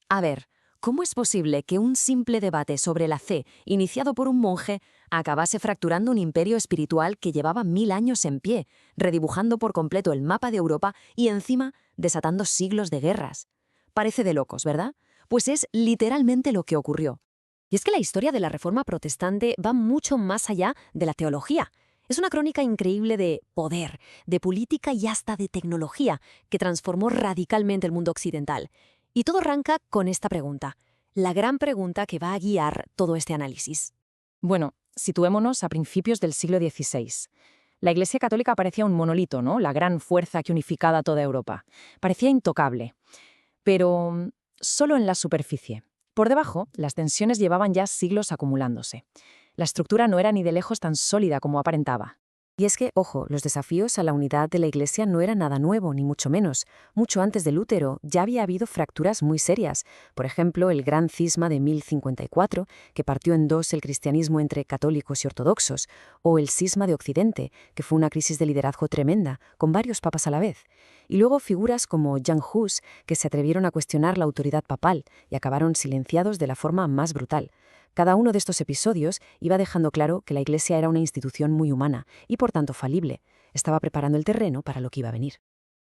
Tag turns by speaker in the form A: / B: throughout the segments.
A: A ver, ¿cómo es posible que un simple debate sobre la fe, iniciado por un monje, acabase fracturando un imperio espiritual que llevaba 1000 años en pie, redibujando por completo el mapa de Europa y encima desatando siglos de guerras? Parece de locos, ¿verdad? Pues es literalmente lo que ocurrió. Y es que la historia de la Reforma protestante va mucho más allá de la teología. Es una crónica increíble de poder, de política y hasta de tecnología, que transformó radicalmente el mundo occidental. Y todo arranca con esta pregunta, la gran pregunta que va a guiar todo este análisis.
B: Bueno, situémonos a principios del siglo XVI. La Iglesia Católica parecía un monolito, ¿no? La gran fuerza que unificaba toda Europa. Parecía intocable. Pero solo en la superficie. Por debajo, las tensiones llevaban ya siglos acumulándose. La estructura no era ni de lejos tan sólida como aparentaba.
A: Y es que, ojo, los desafíos a la unidad de la Iglesia no eran nada nuevo, ni mucho menos. Mucho antes de Lutero ya había habido fracturas muy serias. Por ejemplo, el gran cisma de 1054, que partió en dos el cristianismo entre católicos y ortodoxos, o el cisma de Occidente, que fue una crisis de liderazgo tremenda, con varios papas a la vez. Y luego figuras como Jan Hus, que se atrevieron a cuestionar la autoridad papal y acabaron silenciados de la forma más brutal. Cada uno de estos episodios iba dejando claro que la Iglesia era una institución muy humana y por tanto falible. Estaba preparando el terreno para lo que iba a venir.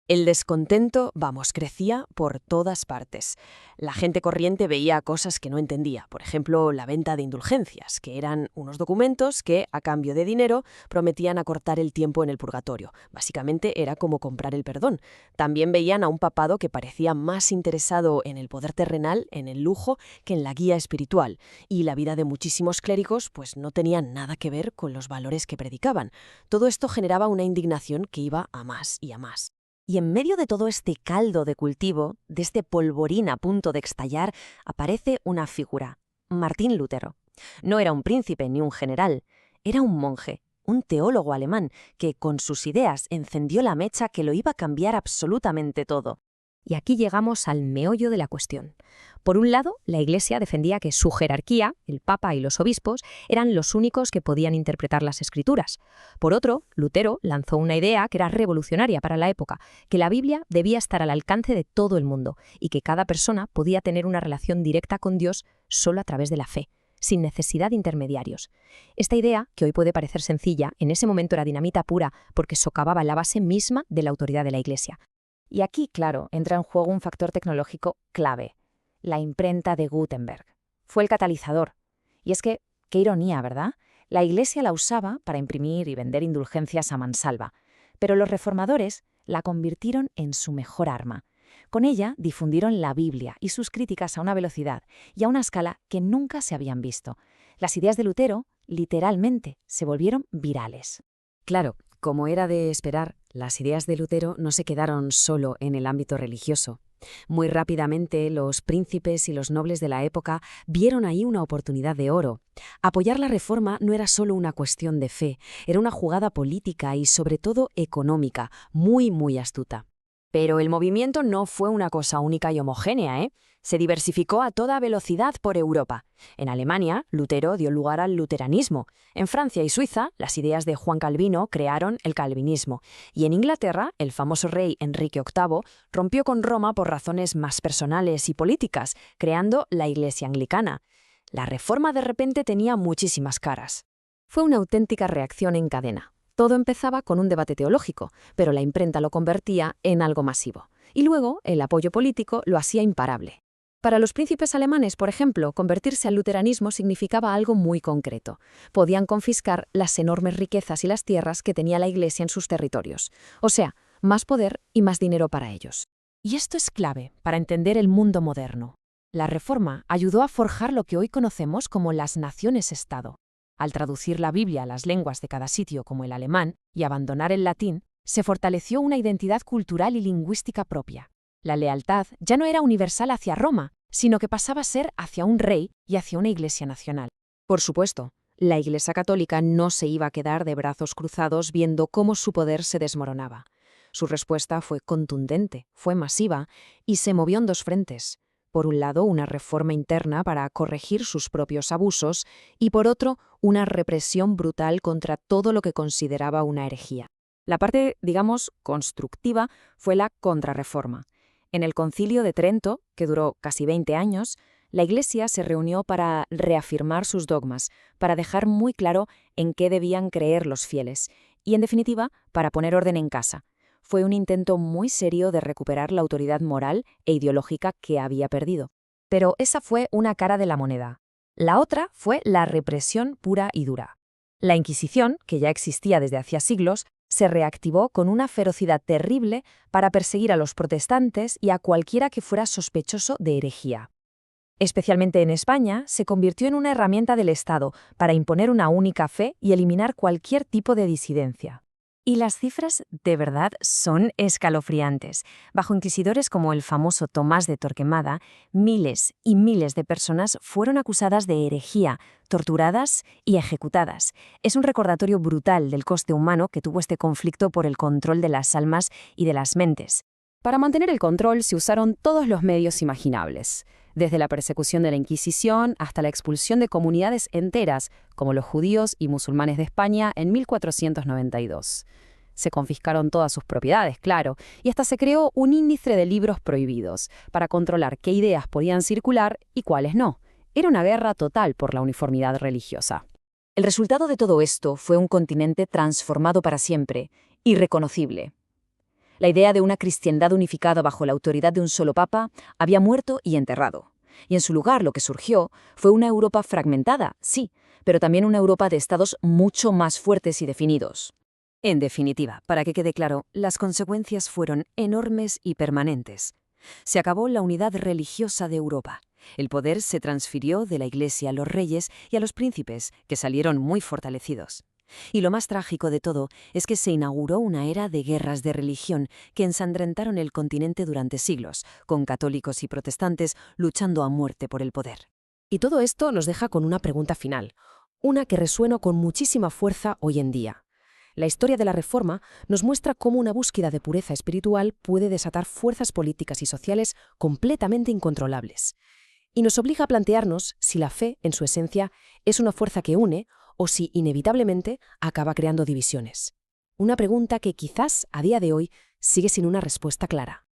C: El descontento, vamos, crecía por todas partes. La gente corriente veía cosas que no entendía, por ejemplo, la venta de indulgencias, que eran unos documentos que, a cambio de dinero, prometían acortar el tiempo en el purgatorio. Básicamente era como comprar el perdón. También veían a un papado que parecía más interesado en el poder terrenal, en el lujo, que en la guía espiritual. Y la vida de muchísimos clérigos pues no tenía nada que ver con los valores que predicaban. Todo esto generaba una indignación que iba a más y a más.
A: Y en medio de todo este caldo de cultivo, de este polvorín a punto de estallar, aparece una figura, Martín Lutero. No era un príncipe ni un general, era un monje, un teólogo alemán que con sus ideas encendió la mecha que lo iba a cambiar absolutamente todo. Y aquí llegamos al meollo de la cuestión. Por un lado, la Iglesia defendía que su jerarquía, el Papa y los obispos, eran los únicos que podían interpretar las Escrituras. Por otro, Lutero lanzó una idea que era revolucionaria para la época, que la Biblia debía estar al alcance de todo el mundo y que cada persona podía tener una relación directa con Dios solo a través de la fe, sin necesidad de intermediarios. Esta idea, que hoy puede parecer sencilla, en ese momento era dinamita pura porque socavaba la base misma de la autoridad de la Iglesia.
B: Y aquí, claro, entra en juego un factor tecnológico clave, la imprenta de Gutenberg. Fue el catalizador. Y es que, qué ironía, ¿verdad? La Iglesia la usaba para imprimir y vender indulgencias a mansalva, pero los reformadores la convirtieron en su mejor arma. Con ella difundieron la Biblia y sus críticas a una velocidad y a una escala que nunca se habían visto. Las ideas de Lutero, literalmente, se volvieron virales.
A: Claro, como era de esperar, las ideas de Lutero no se quedaron solo en el ámbito religioso. Muy rápidamente, los príncipes y los nobles de la época vieron ahí una oportunidad de oro. Apoyar la reforma no era solo una cuestión de fe, era una jugada política y sobre todo económica, muy astuta. Pero el movimiento no fue una cosa única y homogénea, ¿eh? Se diversificó a toda velocidad por Europa. En Alemania, Lutero dio lugar al luteranismo. En Francia y Suiza, las ideas de Juan Calvino crearon el calvinismo. Y en Inglaterra, el famoso rey Enrique VIII rompió con Roma por razones más personales y políticas, creando la Iglesia anglicana. La reforma de repente tenía muchísimas caras. Fue una auténtica reacción en cadena. Todo empezaba con un debate teológico, pero la imprenta lo convertía en algo masivo. Y luego, el apoyo político lo hacía imparable. Para los príncipes alemanes, por ejemplo, convertirse al luteranismo significaba algo muy concreto. Podían confiscar las enormes riquezas y las tierras que tenía la Iglesia en sus territorios. O sea, más poder y más dinero para ellos. Y esto es clave para entender el mundo moderno. La Reforma ayudó a forjar lo que hoy conocemos como las naciones-estado. Al traducir la Biblia a las lenguas de cada sitio como el alemán y abandonar el latín, se fortaleció una identidad cultural y lingüística propia. La lealtad ya no era universal hacia Roma, sino que pasaba a ser hacia un rey y hacia una iglesia nacional. Por supuesto, la Iglesia Católica no se iba a quedar de brazos cruzados viendo cómo su poder se desmoronaba. Su respuesta fue contundente, fue masiva y se movió en dos frentes. Por un lado, una reforma interna para corregir sus propios abusos y por otro, una represión brutal contra todo lo que consideraba una herejía. La parte, digamos, constructiva fue la contrarreforma.
B: En el Concilio de Trento, que duró casi 20 años, la Iglesia se reunió para reafirmar sus dogmas, para dejar muy claro en qué debían creer los fieles y, en definitiva, para poner orden en casa. Fue un intento muy serio de recuperar la autoridad moral e ideológica que había perdido. Pero esa fue una cara de la moneda. La otra fue la represión pura y dura. La Inquisición, que ya existía desde hacía siglos, se reactivó con una ferocidad terrible para perseguir a los protestantes y a cualquiera que fuera sospechoso de herejía. Especialmente en España, se convirtió en una herramienta del Estado para imponer una única fe y eliminar cualquier tipo de disidencia. Y las cifras de verdad son escalofriantes. Bajo inquisidores como el famoso Tomás de Torquemada, miles y miles de personas fueron acusadas de herejía, torturadas y ejecutadas. Es un recordatorio brutal del coste humano que tuvo este conflicto por el control de las almas y de las mentes.
A: Para mantener el control se usaron todos los medios imaginables, desde la persecución de la Inquisición hasta la expulsión de comunidades enteras, como los judíos y musulmanes de España en 1492. Se confiscaron todas sus propiedades, claro, y hasta se creó un índice de libros prohibidos, para controlar qué ideas podían circular y cuáles no. Era una guerra total por la uniformidad religiosa.
B: El resultado de todo esto fue un continente transformado para siempre, irreconocible. La idea de una cristiandad unificada bajo la autoridad de un solo papa había muerto y enterrado. Y en su lugar lo que surgió fue una Europa fragmentada, sí, pero también una Europa de estados mucho más fuertes y definidos.
A: En definitiva, para que quede claro, las consecuencias fueron enormes y permanentes. Se acabó la unidad religiosa de Europa. El poder se transfirió de la Iglesia a los reyes y a los príncipes, que salieron muy fortalecidos. Y lo más trágico de todo es que se inauguró una era de guerras de religión que ensangrentaron el continente durante siglos, con católicos y protestantes luchando a muerte por el poder.
C: Y todo esto nos deja con una pregunta final, una que resuena con muchísima fuerza hoy en día. La historia de la Reforma nos muestra cómo una búsqueda de pureza espiritual puede desatar fuerzas políticas y sociales completamente incontrolables. Y nos obliga a plantearnos si la fe, en su esencia, es una fuerza que une o si, inevitablemente, acaba creando divisiones. Una pregunta que quizás, a día de hoy, sigue sin una respuesta clara.